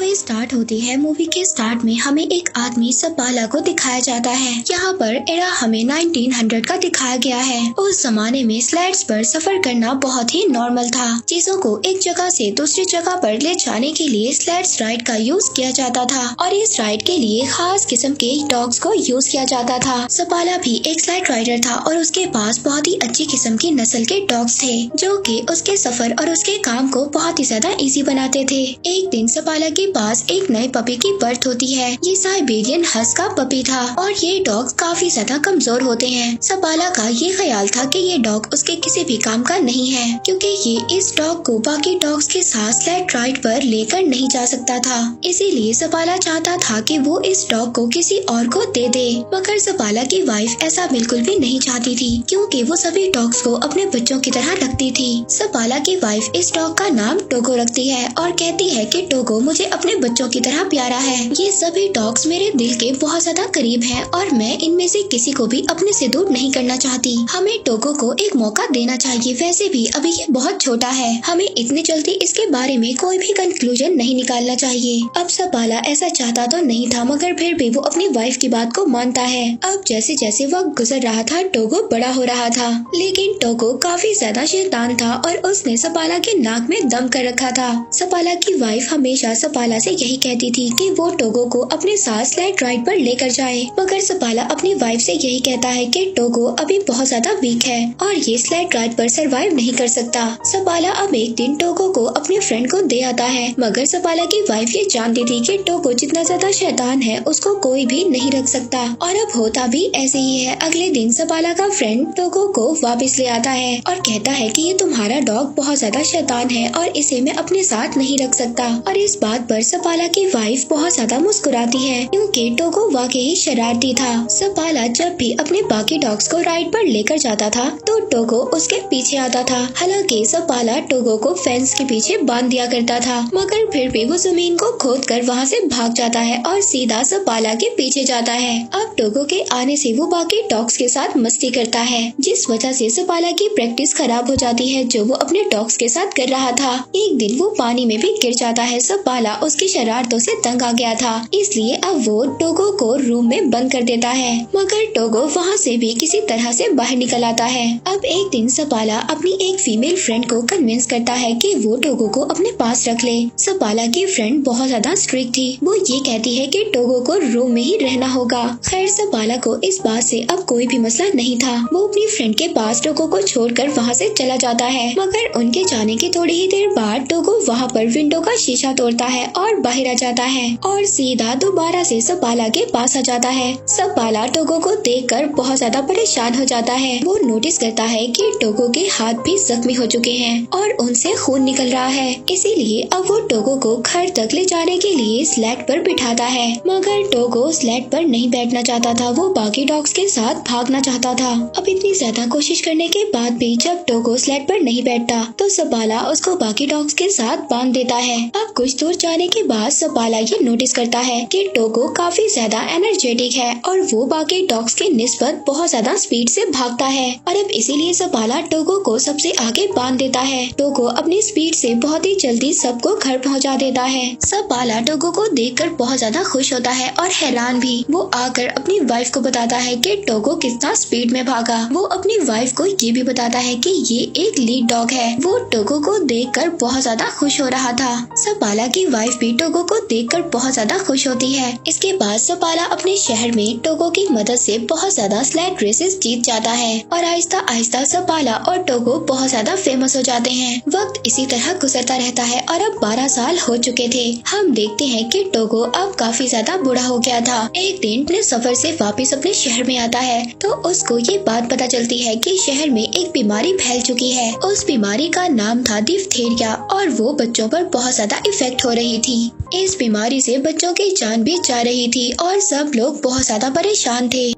Movie start होती है। Movie के स्टार्ट में हमें एक आदमी सपाला को दिखाया जाता है। यहाँ पर एरा हमें 1900 का दिखाया गया है। उस जमाने में स्लेड्स पर सफर करना बहुत ही नॉर्मल था। चीजों को एक जगह से दूसरी जगह पर ले जाने के लिए स्लेड्स राइड का यूज किया जाता था और इस राइड के लिए खास किस्म के डॉग्स को यूज किया जाता था। सपाला भी एक स्लेड राइडर था और उसके पास बहुत ही अच्छी किस्म की नस्ल के डॉग्स थे जो कि उसके सफर और उसके काम को बहुत ही ज्यादा इजी बनाते थे। एक दिन सपाला के पास एक नए पपी की बर्थ होती है। ये साइबेरियन हस्क का पपी था और ये डॉग काफी ज्यादा कमजोर होते हैं। सपाला का ये ख्याल था कि ये डॉग उसके किसी भी काम का नहीं है क्योंकि ये इस डॉग को बाकी डॉग्स के साथ स्लेड राइड पर लेकर नहीं जा सकता था। इसीलिए सपाला चाहता था कि वो इस डॉग को किसी और को दे दे, मगर सपाला की वाइफ ऐसा बिल्कुल भी नहीं चाहती थी क्योंकि वो सभी डॉग्स को अपने बच्चों की तरह रखती थी। सपाला की वाइफ इस डॉग का नाम टोगो रखती है और कहती है कि टोगो मुझे अपने बच्चों की तरह प्यारा है। ये सभी डॉग्स मेरे दिल के बहुत ज्यादा करीब हैं और मैं इनमें से किसी को भी अपने से दूर नहीं करना चाहती। हमें टोगो को एक मौका देना चाहिए। वैसे भी अभी ये बहुत छोटा है, हमें इतनी जल्दी इसके बारे में कोई भी कंक्लूजन नहीं निकालना चाहिए। अब सपाला ऐसा चाहता तो नहीं था मगर फिर भी वो अपनी वाइफ की बात को मानता है। अब जैसे जैसे वक्त गुजर रहा था टोगो बड़ा हो रहा था, लेकिन टोगो काफी ज्यादा शैतान था और उसने सपाला के नाक में दम कर रखा था। सपाला की वाइफ हमेशा सपाला से यही कहती थी कि वो टोगो को अपने साथ स्लेड राइड पर लेकर जाए, मगर सपाला अपनी वाइफ से यही कहता है कि टोगो अभी बहुत ज्यादा वीक है और ये स्लेड राइड पर सरवाइव नहीं कर सकता। सपाला अब एक दिन टोगो को अपने फ्रेंड को दे आता है, मगर सपाला की वाइफ ये जानती थी कि टोगो जितना ज्यादा शैतान है उसको कोई भी नहीं रख सकता और अब होता भी ऐसे ही है। अगले दिन सपाला का फ्रेंड टोगो को वापस ले आता है और कहता है कि ये तुम्हारा डॉग बहुत ज्यादा शैतान है और इसे मैं अपने साथ नहीं रख सकता। और इस बात पर सपाला की वाइफ बहुत ज्यादा मुस्कुराती है क्योंकि टोगो वाकई शरारती था। सपाला जब भी अपने बाकी डॉग्स को राइड पर लेकर जाता था तो टोगो उसके पीछे आता था। हालांकि सपाला टोगो को फेंस के पीछे बांध दिया करता था, मगर फिर भी वो जमीन को खोदकर वहाँ से भाग जाता है और सीधा सपाला के पीछे जाता है। अब टोगो के आने से वो बाकी डॉग्स के साथ मस्ती करता है, जिस वजह से सपाला की प्रैक्टिस खराब हो जाती है जो वो अपने डॉग्स के साथ कर रहा था। एक दिन वो पानी में भी गिर जाता है। सपाला उसकी शरारतों से तंग आ गया था, इसलिए अब वो टोगो को रूम में बंद कर देता है, मगर टोगो वहाँ से भी किसी तरह से बाहर निकल आता है। अब एक दिन सपाला अपनी एक फीमेल फ्रेंड को कन्विंस करता है कि वो टोगो को अपने पास रख ले। सपाला की फ्रेंड बहुत ज्यादा स्ट्रिक्ट थी, वो ये कहती है कि टोगो को रूम में ही रहना होगा। खैर सपाला को इस बात से अब कोई भी मसला नहीं था। वो अपनी फ्रेंड के पास टोगो को छोड़कर वहाँ से चला जाता है, मगर उनके जाने के थोड़ी ही देर बाद टोगो वहाँ पर विंडो का शीशा तोड़ता है और बाहर आ जाता है और सीधा दोबारा से सपाला के पास आ जाता है। सपाला टोगो को देखकर बहुत ज्यादा परेशान हो जाता है। वो नोटिस करता है कि टोगो के हाथ भी जख्मी हो चुके हैं और उनसे खून निकल रहा है, इसीलिए अब वो टोगो को घर तक ले जाने के लिए स्लेड पर बिठाता है, मगर टोगो स्लेड पर नहीं बैठना चाहता था। वो बाकी डॉग्स के साथ भागना चाहता था। अब इतनी ज्यादा कोशिश करने के बाद भी जब टोगो स्लेड पर नहीं बैठता तो सपाला उसको बाकी डॉग्स के साथ बांध देता है। अब कुछ दूर जाने के बाद सपाला ये नोटिस करता है कि टोगो काफी ज्यादा एनर्जेटिक है और वो बाकी डॉग्स के निस्बत बहुत ज्यादा स्पीड से भागता है और अब इसीलिए सपाला टोगो को सबसे आगे बांध देता है। टोगो अपनी स्पीड से बहुत ही जल्दी सबको घर पहुंचा देता है। सपाला टोगो को देखकर बहुत ज्यादा खुश होता है और हैरान भी। वो आकर अपनी वाइफ को बताता है कि टोगो कितना स्पीड में भागा। वो अपनी वाइफ को ये भी बताता है कि ये एक लीड डॉग है। वो टोगो को देखकर बहुत ज्यादा खुश हो रहा था। सपाला की वाइफ भी टोगो को देखकर बहुत ज्यादा खुश होती है। इसके बाद सपाला अपने शहर में टोगो की मदद से बहुत ज्यादा स्लेड रेसेस जीत जाता है और आहिस्ता आहिस्ता सपाला और टोगो बहुत ज्यादा फेमस हो जाते हैं। वक्त इसी तरह गुजरता रहता है और अब 12 साल हो चुके थे। हम देखते हैं कि टोगो अब काफी ज्यादा बूढ़ा हो गया था। एक दिन अपने सफर से वापस अपने शहर में आता है तो उसको ये बात पता चलती है कि शहर में एक बीमारी फैल चुकी है। उस बीमारी का नाम था डिप्थीरिया और वो बच्चों पर बहुत ज्यादा इफेक्ट हो रही थी। इस बीमारी से बच्चों की जान भी जा रही थी और सब लोग बहुत ज्यादा परेशान थे।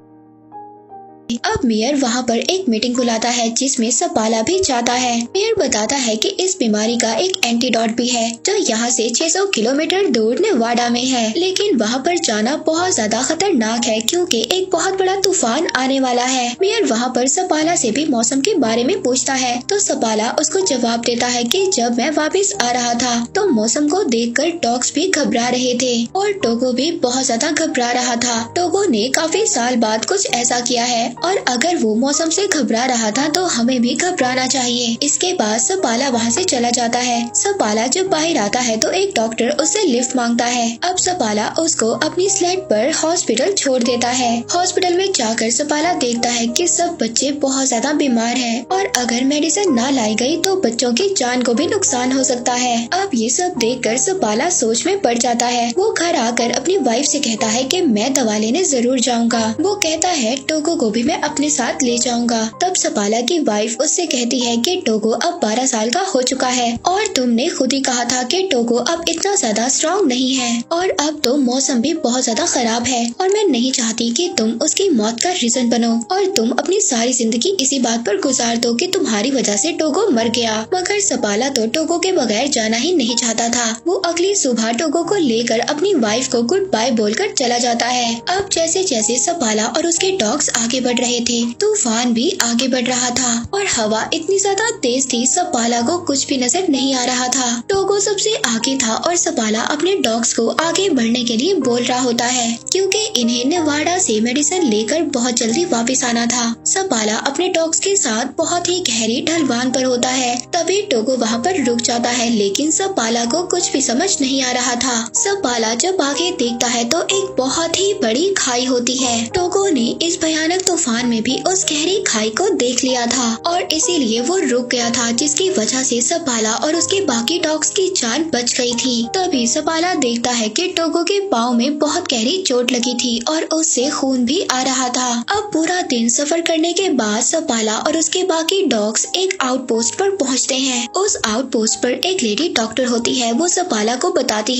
अब मेयर वहाँ पर एक मीटिंग बुलाता है जिसमें सपाला भी जाता है। मेयर बताता है कि इस बीमारी का एक एंटीडोट भी है जो यहाँ से 600 किलोमीटर दूर नेवाडा में है, लेकिन वहाँ पर जाना बहुत ज्यादा खतरनाक है क्योंकि एक बहुत बड़ा तूफान आने वाला है। मेयर वहाँ पर सपाला से भी मौसम के बारे में पूछता है तो सपाला उसको जवाब देता है कि जब मैं वापस आ रहा था तो मौसम को देखकर डॉग्स भी घबरा रहे थे और टोगो भी बहुत ज्यादा घबरा रहा था। टोगो ने काफी साल बाद कुछ ऐसा किया है और अगर वो मौसम से घबरा रहा था तो हमें भी घबराना चाहिए। इसके बाद सपाला वहाँ से चला जाता है। सपाला जब बाहर आता है तो एक डॉक्टर उससे लिफ्ट मांगता है। अब सपाला उसको अपनी स्लेड पर हॉस्पिटल छोड़ देता है। हॉस्पिटल में जाकर सपाला देखता है कि सब बच्चे बहुत ज्यादा बीमार हैं और अगर मेडिसिन ना लाई गई तो बच्चों की जान को भी नुकसान हो सकता है। अब ये सब देखकर सपाला सोच में पड़ जाता है। वो घर आकर अपनी वाइफ से कहता है कि मैं दवा लेने जरूर जाऊंगा। वो कहता है टोगो को भी मैं अपने साथ ले जाऊंगा। तब सपाला की वाइफ उससे कहती है कि टोगो अब 12 साल का हो चुका है और तुमने खुद ही कहा था कि टोगो अब इतना ज्यादा स्ट्रॉन्ग नहीं है और अब तो मौसम भी बहुत ज्यादा खराब है और मैं नहीं चाहती कि तुम उसकी मौत का रीजन बनो और तुम अपनी सारी जिंदगी इसी बात पर गुजार दो कि तुम्हारी वजह से टोगो मर गया। मगर सपाला तो टोगो के बगैर जाना ही नहीं चाहता था। वो अगली सुबह टोगो को लेकर अपनी वाइफ को गुड बाय बोलकर चला जाता है। अब जैसे जैसे सपाला और उसके डॉग्स आगे बढ़ रहे थे तूफान भी आगे बढ़ रहा था और हवा इतनी ज्यादा तेज थी सपाला को कुछ भी नजर नहीं आ रहा था। टोगो सबसे आगे था और सपाला अपने डॉग्स को आगे बढ़ने के लिए बोल रहा होता है क्योंकि इन्हें नेवाडा से मेडिसिन लेकर बहुत जल्दी वापस आना था। सपाला अपने डॉग्स के साथ बहुत ही गहरी ढलवान पर होता है। तभी टोगो वहाँ पर रुक जाता है लेकिन सपाला को कुछ भी समझ नहीं आ रहा था। सपाला जब आगे देखता है तो एक बहुत ही बड़ी खाई होती है। टोगो ने इस भयानक तूफान में भी उस गहरी खाई को देख लिया था और इसीलिए वो रुक गया था जिसकी वजह से सपाला और उसके बाकी डॉग्स की जान बच गई थी। तभी सपाला देखता है कि टोगो के पाँव में बहुत गहरी चोट लगी थी और उससे खून भी आ रहा था। अब पूरा दिन सफर करने के बाद सपाला और उसके बाकी डॉग्स एक आउटपोस्ट पर पहुंचते हैं। उस आउटपोस्ट पर एक लेडी डॉक्टर होती है। वो सपाला को बताती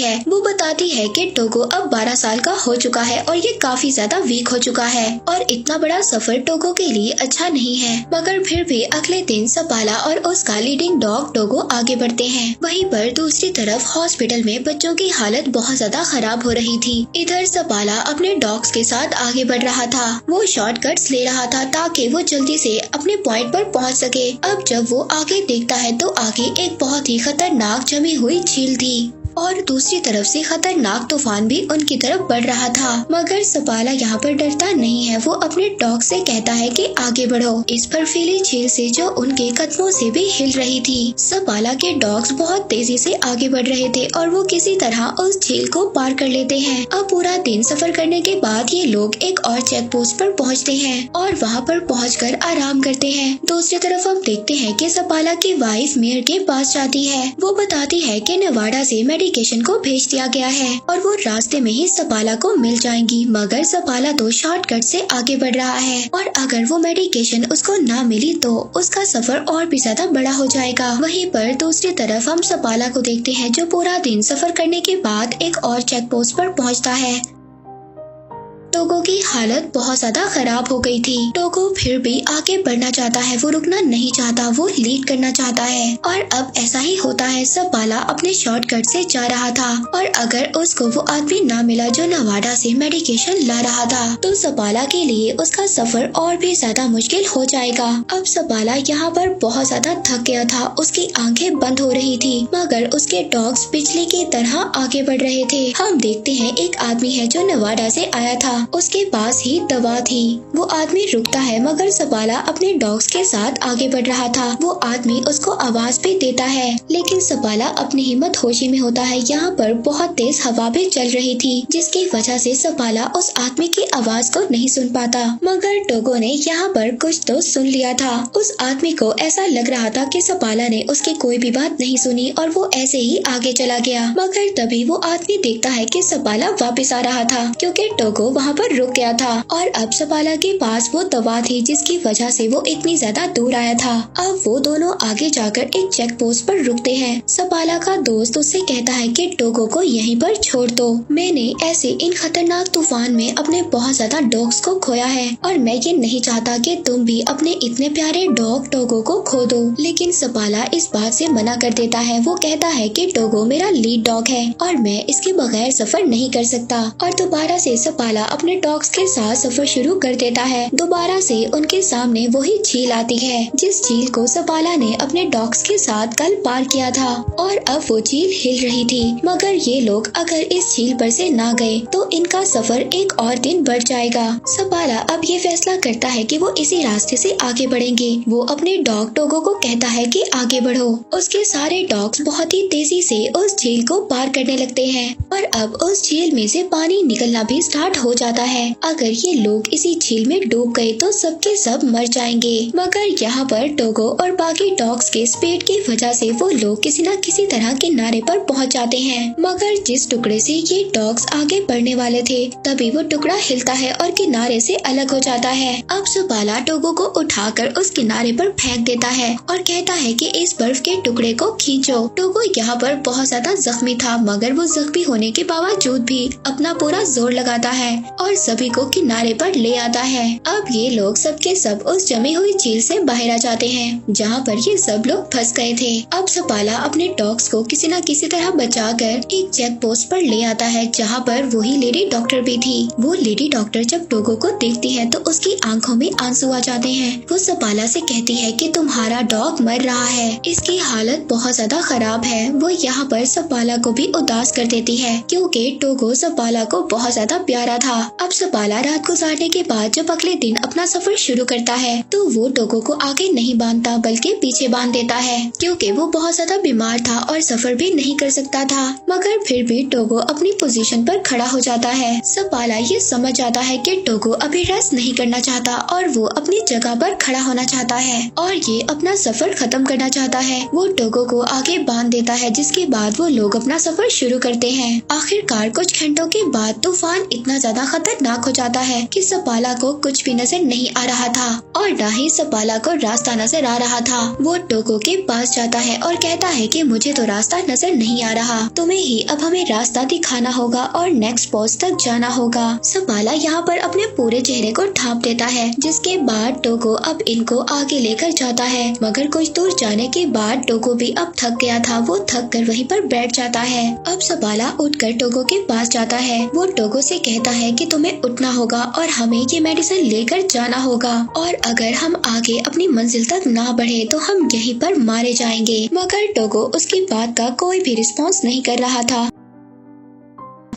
है कि टोगो अब 12 साल का हो चुका है और ये काफी ज्यादा वीक हो चुका है और इतना बड़ा सफर टोगो के लिए अच्छा नहीं है। मगर फिर भी अगले दिन सपाला और उसका लीडिंग डॉग टोगो आगे बढ़ते हैं। वहीं पर दूसरी तरफ हॉस्पिटल में बच्चों की हालत बहुत ज्यादा खराब हो रही थी। इधर सपाला अपने डॉग्स के साथ आगे बढ़ रहा था। वो शॉर्टकट्स ले रहा था ताकि वो जल्दी से अपने पॉइंट पर पहुंच सके। अब जब वो आगे देखता है तो आगे एक बहुत ही खतरनाक जमी हुई झील थी और दूसरी तरफ से खतरनाक तूफान भी उनकी तरफ बढ़ रहा था। मगर सपाला यहाँ पर डरता नहीं है। वो अपने डॉग से कहता है कि आगे बढ़ो इस बर्फीली झील से जो उनके कदमों से भी हिल रही थी। सपाला के डॉग्स बहुत तेजी से आगे बढ़ रहे थे और वो किसी तरह उस झील को पार कर लेते हैं। अब पूरा दिन सफर करने के बाद ये लोग एक और चेक पोस्ट पर पहुँचते हैं और वहाँ पर पहुँचकर आराम करते हैं। दूसरी तरफ हम देखते हैं कि सपाला की वाइफ मेयर के पास जाती है। वो बताती है कि नेवाडा से मेडिकेशन को भेज दिया गया है और वो रास्ते में ही सपाला को मिल जाएंगी। मगर सपाला तो शॉर्टकट से आगे बढ़ रहा है और अगर वो मेडिकेशन उसको ना मिली तो उसका सफर और भी ज्यादा बड़ा हो जाएगा। वहीं पर दूसरी तरफ हम सपाला को देखते हैं जो पूरा दिन सफर करने के बाद एक और चेक पोस्ट पर पहुंचता है। टोगो की हालत बहुत ज्यादा खराब हो गई थी। टोगो फिर भी आगे बढ़ना चाहता है। वो रुकना नहीं चाहता। वो लीड करना चाहता है और अब ऐसा ही होता है। सपाला अपने शॉर्टकट से जा रहा था और अगर उसको वो आदमी ना मिला जो नेवाडा से मेडिकेशन ला रहा था तो सपाला के लिए उसका सफर और भी ज्यादा मुश्किल हो जाएगा। अब सपाला यहाँ पर बहुत ज्यादा थक गया था। उसकी आंखें बंद हो रही थी मगर उसके डॉग्स बिजली की तरह आगे बढ़ रहे थे। हम देखते हैं एक आदमी है जो नेवाडा से आया था। उसके पास ही दवा थी। वो आदमी रुकता है मगर सपाला अपने डॉग्स के साथ आगे बढ़ रहा था। वो आदमी उसको आवाज भी देता है लेकिन सपाला अपनी हिम्मत होशी में होता है। यहाँ पर बहुत तेज हवा भी चल रही थी जिसकी वजह से सपाला उस आदमी की आवाज को नहीं सुन पाता। मगर टोगो ने यहाँ पर कुछ तो सुन लिया था। उस आदमी को ऐसा लग रहा था कि सपाला ने उसकी कोई भी बात नहीं सुनी और वो ऐसे ही आगे चला गया। मगर तभी वो आदमी देखता है कि सपाला वापस आ रहा था क्योंकि टोगो वहाँ यहाँ पर रुक गया था और अब सपाला के पास वो दवा थी जिसकी वजह से वो इतनी ज्यादा दूर आया था। अब वो दोनों आगे जाकर एक चेक पोस्ट पर रुकते हैं। सपाला का दोस्त उससे कहता है कि टोगो को यहीं पर छोड़ दो। मैंने ऐसे इन खतरनाक तूफान में अपने बहुत ज्यादा डॉग्स को खोया है और मैं ये नहीं चाहता कि तुम भी अपने इतने प्यारे डॉग टोगो को खो दो। लेकिन सपाला इस बात से मना कर देता है। वो कहता है कि टोगो मेरा लीड डॉग है और मैं इसके बगैर सफर नहीं कर सकता। और दोबारा से सपाला अपने डॉग्स के साथ सफर शुरू कर देता है। दोबारा से उनके सामने वही झील आती है जिस झील को सपाला ने अपने डॉग्स के साथ कल पार किया था और अब वो झील हिल रही थी। मगर ये लोग अगर इस झील पर से ना गए तो इनका सफर एक और दिन बढ़ जाएगा। सपाला अब ये फैसला करता है कि वो इसी रास्ते से आगे बढ़ेंगे। वो अपने डॉग टोगो को कहता है कि आगे बढ़ो। उसके सारे डॉग्स बहुत ही तेजी से उस झील को पार करने लगते हैं और अब उस झील में से पानी निकलना भी स्टार्ट हो जाता है। अगर ये लोग इसी झील में डूब गए तो सबके सब मर जाएंगे। मगर यहाँ पर टोगो और बाकी डॉग्स के स्पीड की वजह से वो लोग किसी न किसी तरह किनारे पर पहुँच जाते हैं। मगर जिस टुकड़े से ये डॉग्स आगे बढ़ने वाले थे तभी वो टुकड़ा हिलता है और किनारे से अलग हो जाता है। अब सपाला टोगो को उठाकर उस किनारे पर फेंक देता है और कहता है कि इस बर्फ के टुकड़े को खींचो। टोगो यहाँ पर बहुत ज्यादा जख्मी था मगर वो जख्मी होने के बावजूद भी अपना पूरा जोर लगाता है और सभी को किनारे पर ले आता है। अब ये लोग सबके सब उस जमी हुई झील से बाहर आ जाते हैं जहाँ पर ये सब लोग फंस गए थे। अब सपाला अपने डॉग्स को किसी न किसी तरह बचाकर एक चेक पोस्ट पर ले आता है जहाँ पर वही लेडी डॉक्टर भी थी। वो लेडी डॉक्टर जब टोगो को देखती है तो उसकी आंखों में आंसू आ जाते हैं। वो सपाला से कहती है कि तुम्हारा डॉग मर रहा है, इसकी हालत बहुत ज्यादा खराब है। वो यहाँ पर सपाला को भी उदास कर देती है क्योंकि टोगो सपाला को बहुत ज्यादा प्यारा था। अब सपाला रात गुजारने के बाद जब अगले दिन अपना सफर शुरू करता है तो वो टोगो को आगे नहीं बांधता बल्कि पीछे बांध देता है क्योंकि वो बहुत ज्यादा बीमार था और सफर भी नहीं कर सकता था। मगर फिर भी टोगो अपनी पोजीशन पर खड़ा हो जाता है। सपाला ये समझ जाता है कि टोगो अभी रेस्ट नहीं करना चाहता और वो अपनी जगह पर खड़ा होना चाहता है और ये अपना सफर खत्म करना चाहता है। वो टोगो को आगे बांध देता है जिसके बाद वो लोग अपना सफर शुरू करते हैं। आखिरकार कुछ घंटों के बाद तूफान इतना ज्यादा खतरनाक हो जाता है कि सपाला को कुछ भी नजर नहीं आ रहा था और न ही सपाला को रास्ता नजर आ रहा था। वो टोगो के पास जाता है और कहता है कि मुझे तो रास्ता नजर नहीं आ रहा, तुम्हें ही अब हमें रास्ता दिखाना होगा और नेक्स्ट पोस्ट तक जाना होगा। सपाला यहाँ पर अपने पूरे चेहरे को ढांप देता है जिसके बाद टोगो अब इनको आगे लेकर जाता है। मगर कुछ दूर जाने के बाद टोगो भी अब थक गया था। वो थक कर वहीं पर बैठ जाता है। अब सपाला उठकर टोगो के पास जाता है। वो टोगो से कहता है कि तुम्हें उठना होगा और हमें ये मेडिसिन लेकर जाना होगा और अगर हम आगे अपनी मंजिल तक ना बढ़े तो हम यहीं पर मारे जाएंगे। मगर टोगो उसकी बात का कोई भी रिस्पॉन्स नहीं कर रहा था।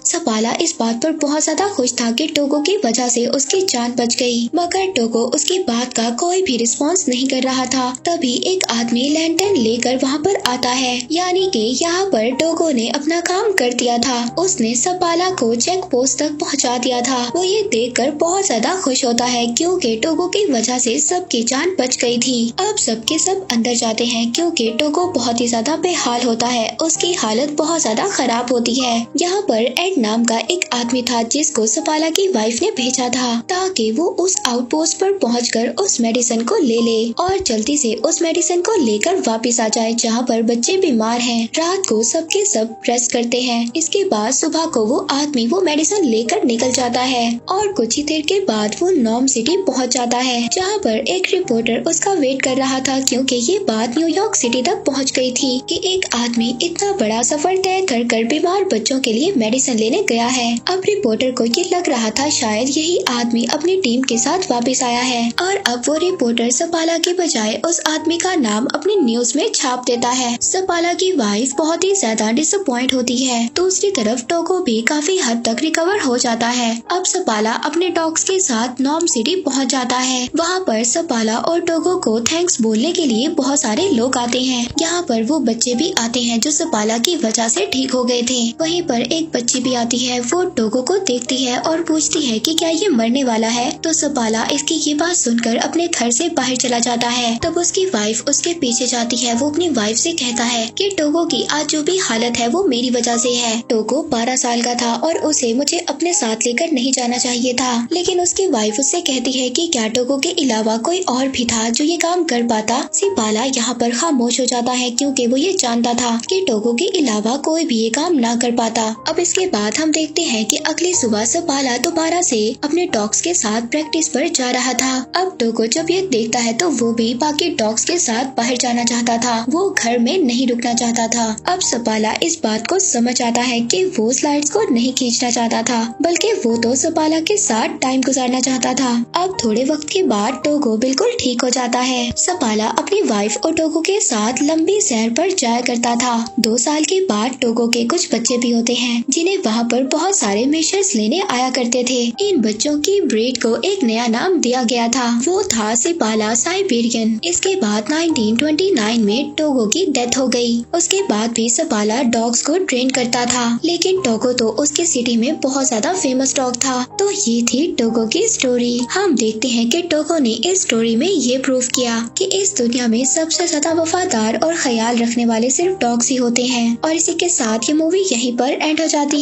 सपाला इस बात पर बहुत ज्यादा खुश था कि टोगो की वजह से उसकी जान बच गई। मगर टोगो उसकी बात का कोई भी रिस्पॉन्स नहीं कर रहा था। तभी एक आदमी लैंटर्न लेकर वहाँ पर आता है, यानी कि यहाँ पर टोगो ने अपना काम कर दिया था। उसने सपाला को चेक पोस्ट तक पहुँचा दिया था। वो ये देखकर बहुत ज्यादा खुश होता है क्योंकि टोगो की वजह से सबकी जान बच गई थी। अब सबके सब अंदर जाते हैं क्योंकि टोगो बहुत ही ज्यादा बेहाल होता है। उसकी हालत बहुत ज्यादा खराब होती है। यहाँ पर नाम का एक आदमी था जिसको सपाला की वाइफ ने भेजा था ताकि वो उस आउटपोस्ट पर पहुंचकर उस मेडिसिन को ले ले और जल्दी से उस मेडिसिन को लेकर वापस आ जाए जहां पर बच्चे बीमार हैं। रात को सबके सब रेस्ट करते हैं। इसके बाद सुबह को वो आदमी वो मेडिसिन लेकर निकल जाता है और कुछ ही देर के बाद वो नॉर्म सिटी पहुंच जाता है जहां पर एक रिपोर्टर उसका वेट कर रहा था क्योंकि ये बात न्यूयॉर्क सिटी तक पहुंच गई थी कि एक आदमी इतना बड़ा सफर तय कर बीमार बच्चों के लिए मेडिसिन लेने गया है। अब रिपोर्टर को ये लग रहा था शायद यही आदमी अपनी टीम के साथ वापस आया है और अब वो रिपोर्टर सपाला के बजाय उस आदमी का नाम अपनी न्यूज में छाप देता है। सपाला की वाइफ बहुत ही ज्यादा डिसअपॉइंट होती है। दूसरी तरफ टोगो भी काफी हद तक रिकवर हो जाता है। अब सपाला अपने डॉग्स के साथ नॉर्म सिटी पहुंच जाता है। वहाँ पर सपाला और टोगो को थैंक्स बोलने के लिए बहुत सारे लोग आते हैं। यहाँ पर वो बच्चे भी आते हैं जो सपाला की वजह से ठीक हो गए थे। वहीं पर एक बच्ची भी आती आती है वो टोगो को देखती है और पूछती है कि क्या ये मरने वाला है। तो सपाला इसकी ये बात सुनकर अपने घर से बाहर चला जाता है। तब उसकी वाइफ उसके पीछे जाती है। वो अपनी वाइफ से कहता है कि टोगो की आज जो भी हालत है वो मेरी वजह से है। टोगो 12 साल का था और उसे मुझे अपने साथ लेकर नहीं जाना चाहिए था। लेकिन उसकी वाइफ उससे कहती है कि क्या टोगो के अलावा कोई और भी था जो ये काम कर पाता। सपाला यहाँ पर खामोश हो जाता है क्योंकि वो ये जानता था कि टोगो के अलावा कोई भी ये काम ना कर पाता। अब इसके बाद हम देखते हैं कि अगली सुबह सपाला दोबारा से अपने डॉग्स के साथ प्रैक्टिस पर जा रहा था। अब टोगो जब ये देखता है तो वो भी बाकी डॉग्स के साथ बाहर जाना चाहता था। वो घर में नहीं रुकना चाहता था। अब सपाला इस बात को समझ आता है कि वो स्लाइड्स को नहीं खींचना चाहता था बल्कि वो तो सपाला के साथ टाइम गुजारना चाहता था। अब थोड़े वक्त के बाद टोगो बिल्कुल ठीक हो जाता है। सपाला अपनी वाइफ और टोगो के साथ लंबी सैर पर जाया करता था। 2 साल के बाद टोगो के कुछ बच्चे भी होते हैं जिन्हें वहाँ पर बहुत सारे मिशंस लेने आया करते थे। इन बच्चों की ब्रीड को एक नया नाम दिया गया था। वो था सपाला साइबेरियन। इसके बाद 1929 में टोगो की डेथ हो गई। उसके बाद भी सपाला डॉग्स को ट्रेन करता था लेकिन टोगो तो उसकी सिटी में बहुत ज्यादा फेमस डॉग था। तो ये थी टोगो की स्टोरी। हम देखते हैं कि टोगो ने इस स्टोरी में ये प्रूव किया कि इस दुनिया में सबसे ज्यादा वफादार और ख्याल रखने वाले सिर्फ डॉग्स ही होते हैं। और इसी के साथ ये मूवी यहीं पर एंड हो जाती है।